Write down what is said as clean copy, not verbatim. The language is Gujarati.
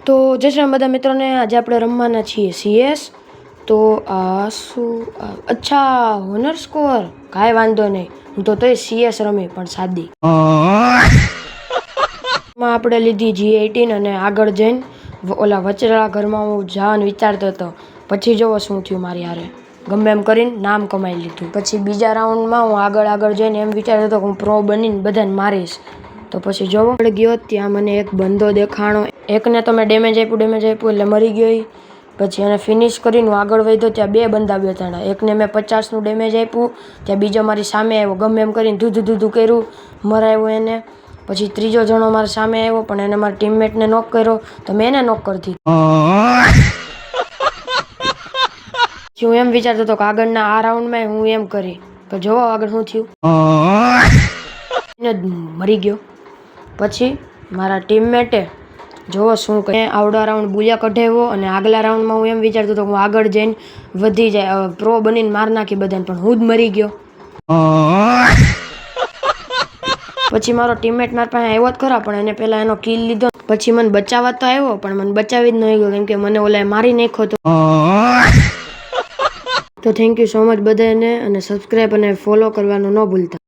તો જય શ્રી રામ બધા મિત્રોને, આજે આપણે રમવાના છીએ CS. તો આ શું? અચ્છા, હોનર સ્કોર. કાંઈ વાંધો નહીં, હું તો CS રમી પણ સાદી. આપણે લીધી G18 અને આગળ જઈને ઓલા વચેલા ઘરમાં હું જવાનું વિચારતો હતો. પછી જોવો શું થયું મારી હારે. ગમે એમ કરીને નામ કમાઈ લીધું. પછી બીજા રાઉન્ડમાં હું આગળ જઈને એમ વિચારતો હતો કે હું પ્રો બનીને બધાને મારીશ. તો પછી જોવો ગયો ત્યાં મને એક બંદો દેખાણો. એકને તો મેં ડેમેજ આપ્યું એટલે મરી ગયો. પછી એને ફિનિશ કરીને હું આગળ વધ્યો ત્યાં બે બંદા બેઠાણા. એકને મેં 50નું ડેમેજ આપ્યું, ત્યાં બીજો મારી સામે આવ્યો. ગમે એમ કરીને ધૂધું કર્યું, મરાયો એને. પછી ત્રીજો જણો મારી સામે આવ્યો પણ એને મારા ટીમમેટને નોક કર્યો તો મેં એને નોક કરી દીધો. હું એમ વિચારતો હતો કે આગળના આ રાઉન્ડમાં હું એમ કરી તો જોવો આગળ શું થયું. મરી ગયો. પછી મારા ટીમમેટે જોવો શું કહે, આવડા રાઉન્ડ બુલિયા કઢાવ્યો અને આગલા રાઉન્ડમાં હું એમ વિચારતો હતો હું આગળ જઈને વધી જાય, પ્રો બનીને માર નાખી બધાને, પણ હું જ મરી ગયો. પછી મારો ટીમમેટ મારા પાસે આવ્યો જ ખરા પણ એને પહેલા એનો કિલ લીધો. પછી મને બચાવવા તો આવ્યો પણ મને બચાવી જ નહીં ગયો કેમ કે મને ઓલા મારી નાખ્યો હતો. તો થેન્ક યુ સો મચ બધાને, અને સબસ્ક્રાઈબ અને ફોલો કરવાનું ન ભૂલતા.